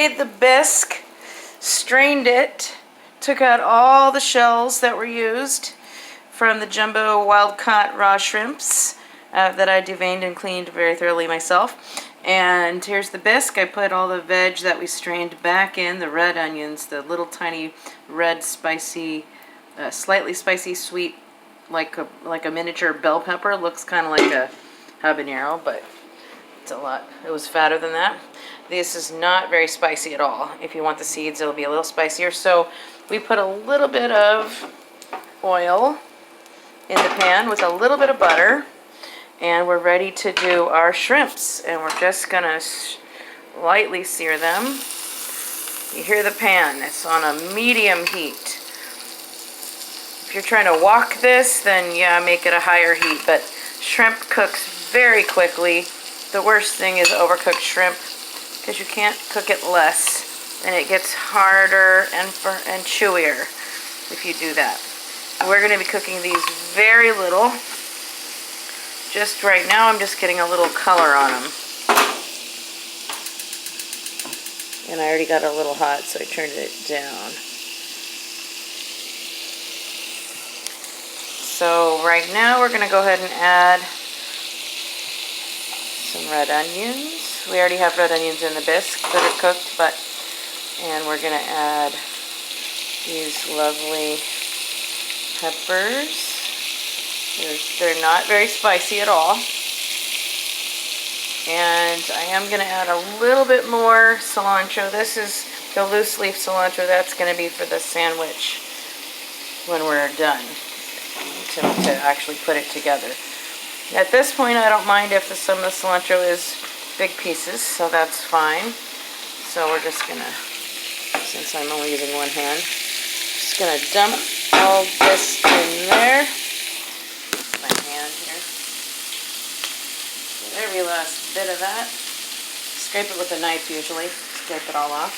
sauteed the bisque, strained it, took out all the shells that were used from the jumbo wild-caught raw shrimps that I deveined and cleaned very thoroughly myself. And here's the bisque. I put all the veg that we strained back in, the red onions, the little tiny red spicy, slightly spicy sweet, like a miniature bell pepper. Looks kind of like a habanero, but it's a lot. It was fatter than that. This is not very spicy at all. If you want the seeds, it'll be a little spicier. So we put a little bit of oil in the pan with a little bit of butter, and we're ready to do our shrimps. And we're just gonna lightly sear them. You hear the pan, it's on a medium heat. If you're trying to wok this, then yeah, make it a higher heat, but shrimp cooks very quickly. The worst thing is overcooked shrimp, because you can't cook it less, and it gets harder and chewier if you do that. We're going to be cooking these very little. Just right now, I'm just getting a little color on them. And I already got a little hot, so I turned it down. So right now, we're going to go ahead and add some red onions. We already have red onions in the bisque that are cooked, and we're going to add these lovely peppers. They're not very spicy at all. And I am going to add a little bit more cilantro. This is the loose leaf cilantro. That's going to be for the sandwich when we're done, to actually put it together. At this point, I don't mind if some of the cilantro is big pieces, so that's fine. So we're just gonna, since I'm only using one hand, just gonna dump all this in there. My hand here. Get every last bit of that. Scrape it with a knife usually. Scrape it all off.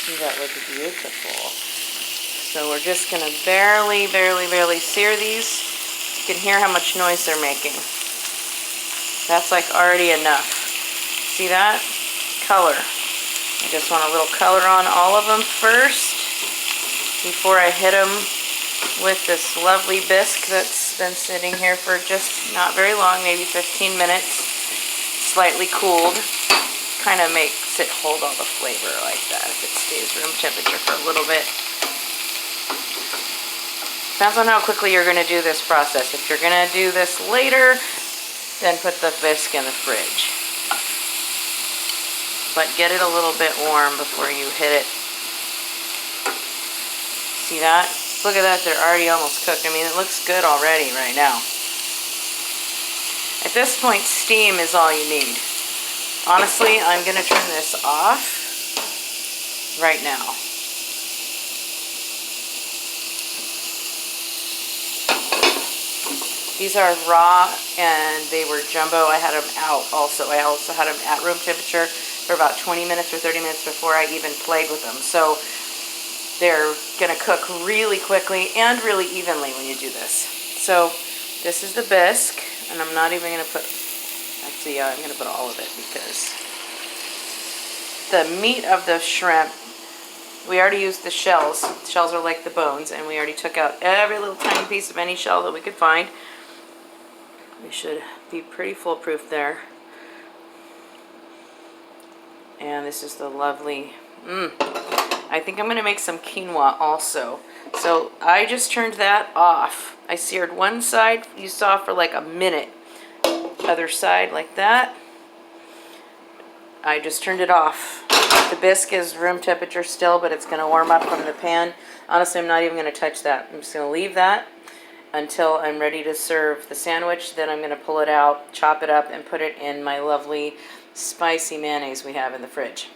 See, that looks beautiful. So we're just gonna barely sear these. You can hear how much noise they're making. That's like already enough. See that? Color. I just want a little color on all of them first before I hit them with this lovely bisque that's been sitting here for just not very long, maybe 15 minutes, slightly cooled. Kind of makes it hold all the flavor like that if it stays room temperature for a little bit. Depends on how quickly you're going to do this process. If you're going to do this later, then put the bisque in the fridge. But get it a little bit warm before you hit it. See that? Look at that, they're already almost cooked. I mean, it looks good already right now. At this point, steam is all you need. Honestly, I'm going to turn this off right now. These are raw, and they were jumbo. I had them out also. I also had them at room temperature for about 20 minutes or 30 minutes before I even played with them. So they're going to cook really quickly and really evenly when you do this. So this is the bisque, and I'm not even going to put, actually, yeah, I'm going to put all of it because the meat of the shrimp, we already used the shells. The shells are like the bones, and we already took out every little tiny piece of any shell that we could find. We should be pretty foolproof there. And this is the lovely, I think I'm going to make some quinoa also. So I just turned that off. I seared one side, you saw, for like a minute. Other side like that. I just turned it off. The bisque is room temperature still, but it's going to warm up from the pan. Honestly, I'm not even going to touch that. I'm just going to leave that until I'm ready to serve the sandwich. Then I'm going to pull it out, chop it up, and put it in my lovely spicy mayonnaise we have in the fridge.